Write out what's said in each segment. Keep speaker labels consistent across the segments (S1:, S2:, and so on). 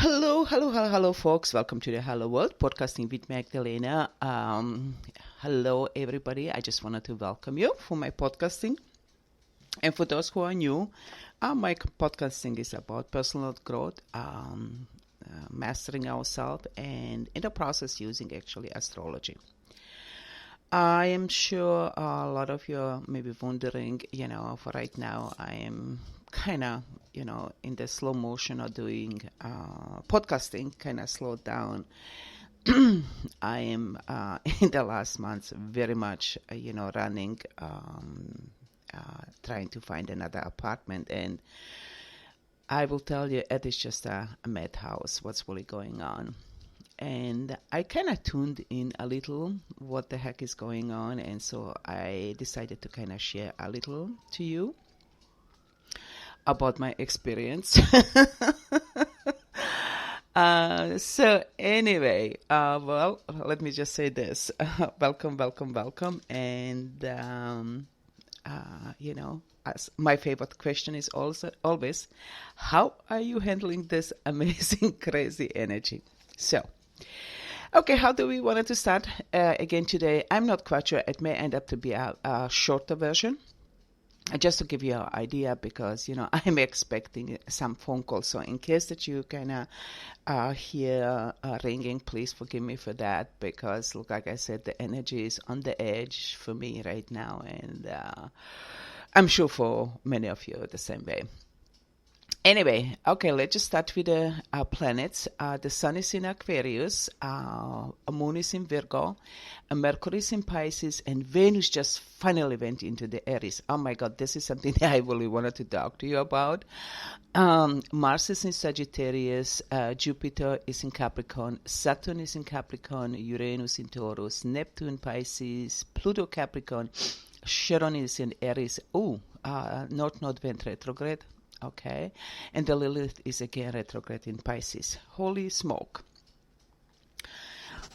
S1: Hello, folks. Welcome to the Hello World, podcasting with Magdalena. Hello, everybody. I just wanted to welcome you for my podcasting. And for those who are new, my podcasting is about personal growth, mastering ourselves, and in the process using actually astrology. I am sure a lot of you may be wondering, for right now, I am kind of, in the slow motion of doing podcasting, kind of slowed down. I am in the last months very much, running, trying to find another apartment. And I will tell you, it is just a madhouse, what's really going on. And I kind of tuned in a little what the heck is going on. And so I decided to kind of share a little to you about my experience. So anyway, well, let me just say this. Welcome. And, as my favorite question is also always, how are you handling this amazing, crazy energy? So, okay, how do we want to start again today? I'm not quite sure. It may end up to be a shorter version. Just to give you an idea, because, I'm expecting some phone calls. So in case that you kind of hear ringing, please forgive me for that. Because, look, like I said, the energy is on the edge for me right now. And I'm sure for many of you the same way. Anyway, okay, let's just start with the planets. The Sun is in Aquarius, Moon is in Virgo, Mercury is in Pisces, and Venus just finally went into the Aries. Oh my God, this is something that I really wanted to talk to you about. Mars is in Sagittarius, Jupiter is in Capricorn, Saturn is in Capricorn, Uranus in Taurus, Neptune Pisces, Pluto Capricorn, Chiron is in Aries. North Node went retrograde. Okay, and the Lilith is again retrograde in Pisces. Holy smoke.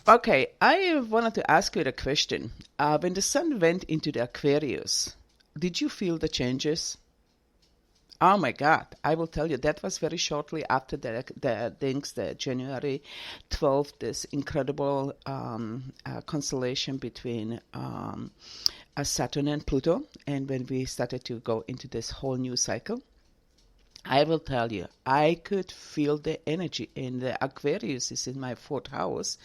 S1: Okay, I wanted to ask you a question. When the Sun went into the Aquarius, did you feel the changes? Oh my God, I will tell you, that was very shortly after the January 12th, this incredible constellation between Saturn and Pluto, and when we started to go into this whole new cycle. I will tell you, I could feel the energy in the Aquarius is in my fourth house,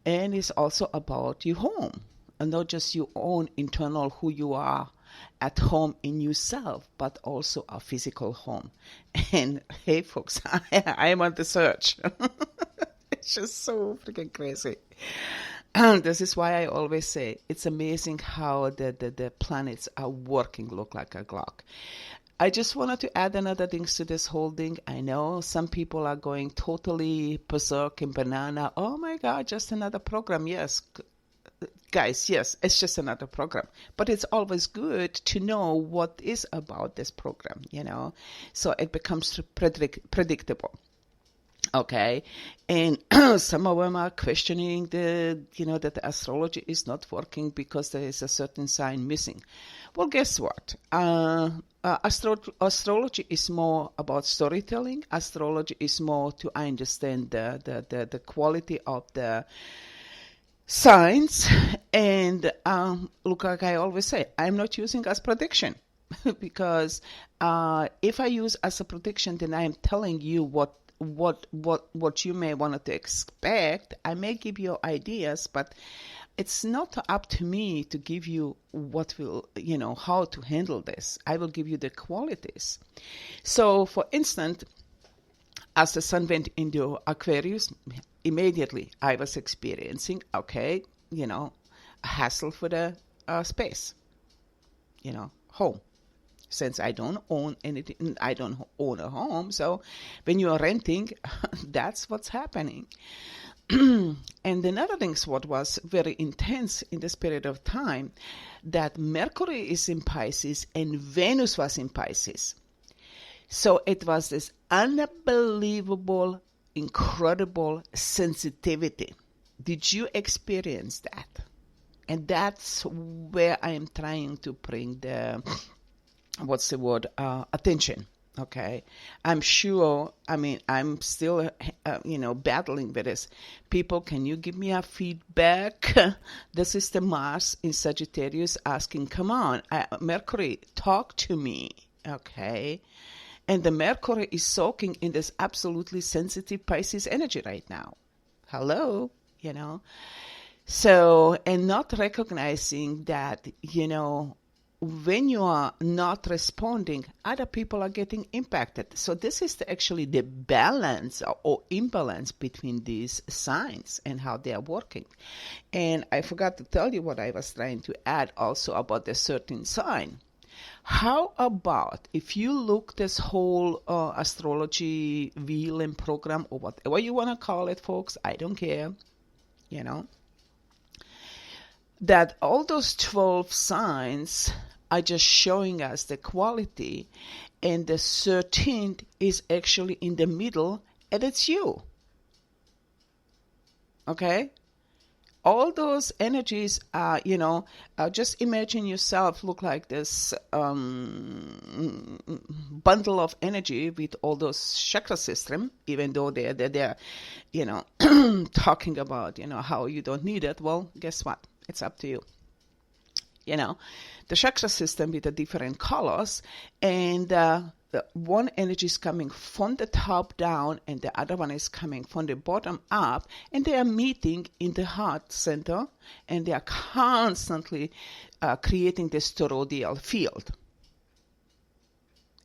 S1: and it's also about your home, and not just your own internal who you are at home in yourself, but also a physical home. And hey, folks, I am on the search. It's just so freaking crazy. This is why I always say it's amazing how the planets are working, look like a clock. I just wanted to add another thing to this whole thing. I know some people are going totally berserk and banana. Oh my God, just another program. Yes, guys, yes, it's just another program. But it's always good to know what is about this program, so it becomes predictable. Okay, and some of them are questioning that the astrology is not working because there is a certain sign missing. Well, guess what? Astrology is more about storytelling. Astrology is more to understand the quality of the signs. And look, like I always say, I'm not using as prediction because if I use as a prediction, then I am telling you what you may want to expect. I may give you ideas, but it's not up to me to give you what will, how to handle this. I will give you the qualities. So, for instance, as the Sun went into Aquarius, immediately I was experiencing, a hassle for the space, home. Since I don't own anything, I don't own a home. So when you are renting, that's what's happening. And another thing, what was very intense in this period of time, that Mercury is in Pisces and Venus was in Pisces. So it was this unbelievable, incredible sensitivity. Did you experience that? And that's where I am trying to bring the attention. Okay. I'm sure, I'm still, battling with this. People, can you give me a feedback? This is the Mars in Sagittarius asking, come on, Mercury, talk to me. Okay. And the Mercury is soaking in this absolutely sensitive Pisces energy right now. Hello, So, and not recognizing that, when you are not responding, other people are getting impacted. So this is actually the balance or imbalance between these signs and how they are working. And I forgot to tell you what I was trying to add also about the certain sign. How about if you look this whole astrology wheel and program, or whatever you want to call it, folks, I don't care, that all those 12 signs are just showing us the quality, and the 13th is actually in the middle, and it's you. Okay? All those energies are, just imagine yourself look like this bundle of energy with all those chakra system, even though they're talking about, how you don't need it. Well, guess what? It's up to you. The chakra system with the different colors, and the one energy is coming from the top down and the other one is coming from the bottom up, and they are meeting in the heart center, and they are constantly creating this toroidal field.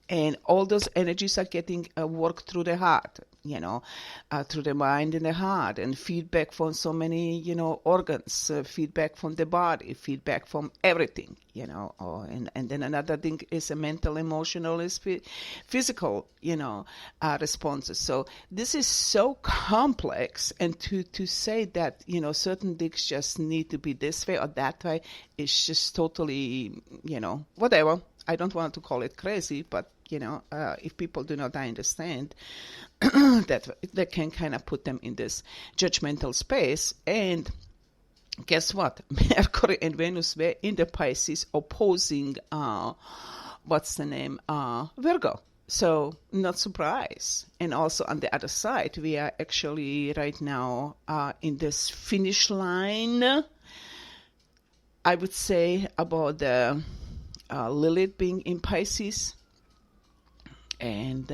S1: And all those energies are getting worked through the heart, through the mind and the heart, and feedback from so many, organs, feedback from the body, feedback from everything, and then another thing is a mental, emotional, is physical, responses. So this is so complex, and to say that, certain things just need to be this way or that way is just totally, whatever. I don't want to call it crazy, but if people do not understand that can kind of put them in this judgmental space. And guess what? Mercury and Venus were in the Pisces opposing, Virgo. So not surprised. And also on the other side, we are actually right now in this finish line, I would say, about the Lilith being in Pisces, and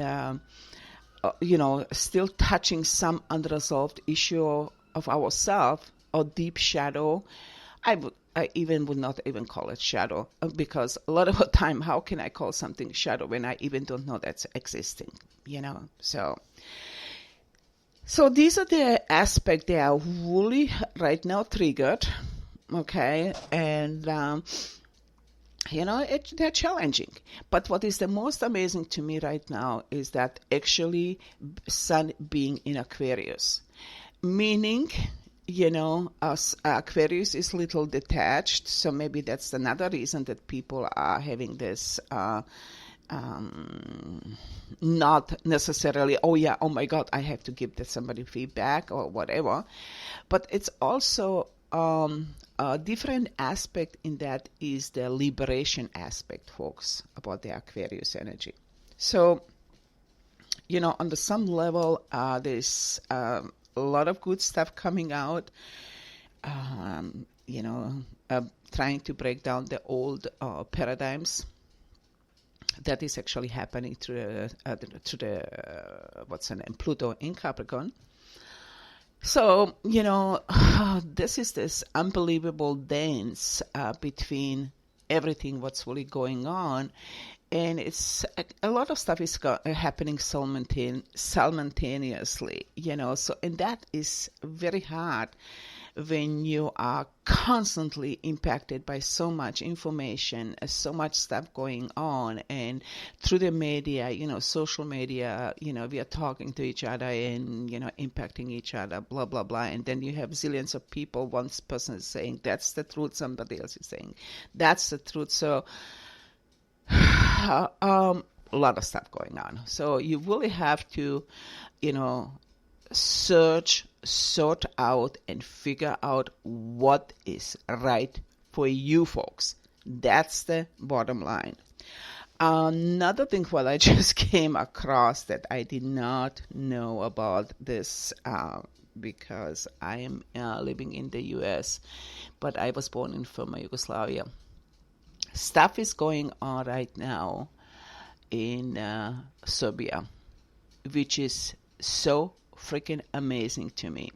S1: still touching some unresolved issue of ourselves or deep shadow. I would not even call it shadow, because a lot of the time, how can I call something shadow when I even don't know that's existing? So these are the aspects that are really right now triggered. Okay, and they're challenging. But what is the most amazing to me right now is that actually Sun being in Aquarius, meaning, Aquarius is little detached. So maybe that's another reason that people are having this, not necessarily, oh my God, I have to give somebody feedback or whatever. But it's also a different aspect in that is the liberation aspect, folks, about the Aquarius energy. So, on some level, there's a lot of good stuff coming out, trying to break down the old paradigms. That is actually happening through Pluto in Capricorn. So, this is this unbelievable dance between everything what's really going on. And it's a lot of stuff is happening simultaneously, So, and that is very hard when you are constantly impacted by so much information, so much stuff going on, and through the media, social media, we are talking to each other and, impacting each other, blah, blah, blah. And then you have zillions of people. One person is saying, that's the truth. Somebody else is saying, that's the truth. So, a lot of stuff going on. So you really have to, sort out and figure out what is right for you folks. That's the bottom line. Another thing what I just came across that I did not know about this, because I am living in the US, but I was born in former Yugoslavia. Stuff is going on right now in Serbia, which is so freaking amazing to me.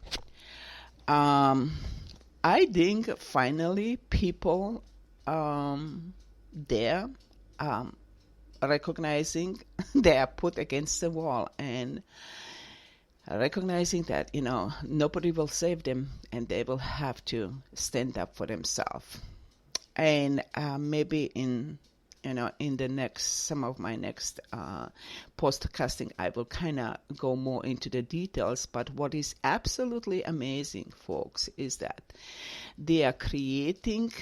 S1: I think finally people there recognizing they are put against the wall and recognizing that nobody will save them and they will have to stand up for themselves. And maybe in the next some of my next podcasting, I will kind of go more into the details. But what is absolutely amazing, folks, is that they are creating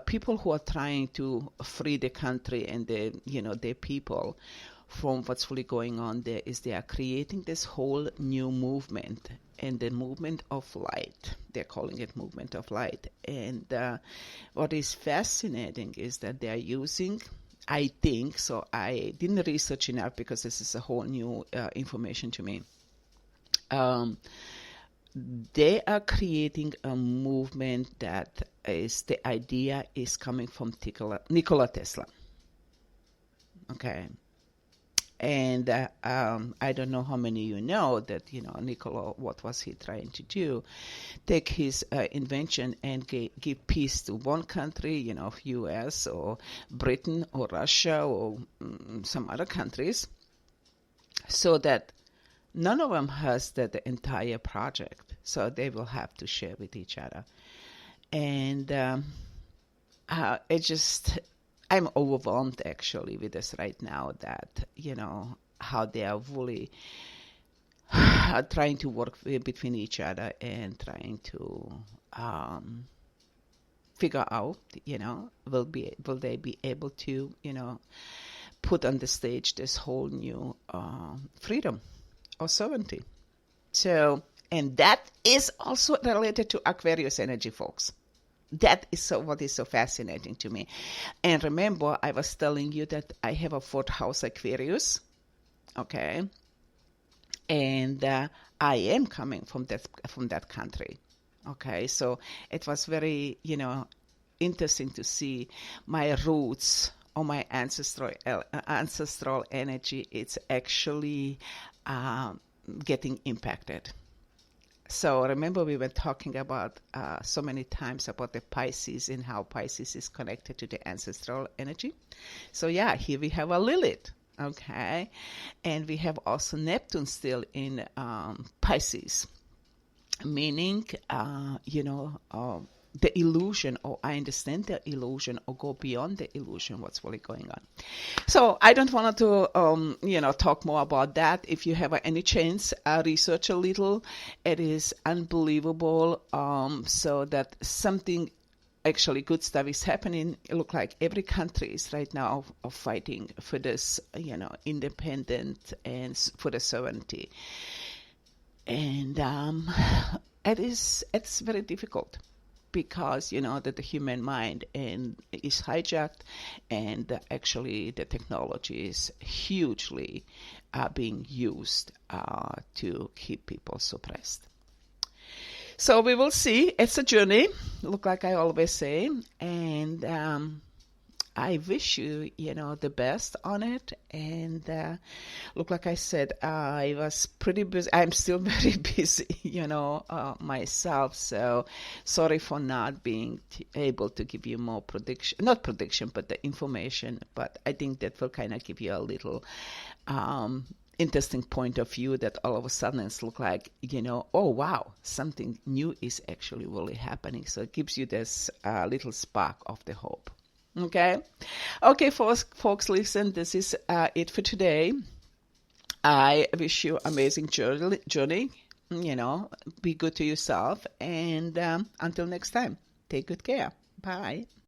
S1: people who are trying to free the country and their people from what's really going on there. Is they are creating this whole new movement, and the movement of light. They're calling it movement of light. And what is fascinating is that they are using, I think, so I didn't research enough because this is a whole new information to me. They are creating a movement that is, the idea is coming from Nikola Tesla. Okay. And I don't know how many you know that, Nikola, what was he trying to do? Take his invention and give peace to one country, US or Britain or Russia or some other countries, so that none of them has the entire project. So they will have to share with each other. And I'm overwhelmed actually with this right now, that, how they are really trying to work between each other and trying to figure out, will they be able to, put on the stage this whole new freedom or sovereignty. So, and that is also related to Aquarius energy, folks. That is what is so fascinating to me. And remember, I was telling you that I have a fourth house Aquarius, okay? And I am coming from that country, okay? So it was very, interesting to see my roots or my ancestral energy. It's actually getting impacted. So remember, we were talking about so many times about the Pisces and how Pisces is connected to the ancestral energy. So yeah, here we have a Lilith, okay? And we have also Neptune still in Pisces, meaning, the illusion, or I understand the illusion, or go beyond the illusion, what's really going on. So I don't want to, talk more about that. If you have any chance, research a little. It is unbelievable. So that something actually good stuff is happening. It looks like every country is right now of fighting for this, independent and for the sovereignty. And it's very difficult, because that the human mind is hijacked, and actually the technology is hugely being used to keep people suppressed. So we will see. It's a journey, look like I always say, and I wish you, the best on it. And look, like I said, I was pretty busy. I'm still very busy, myself. So sorry for not being able to give you more not prediction, but the information. But I think that will kind of give you a little interesting point of view, that all of a sudden it's look like, oh, wow, something new is actually really happening. So it gives you this little spark of the hope. Okay, folks, listen, this is it for today. I wish you amazing journey, be good to yourself, and until next time, take good care. Bye.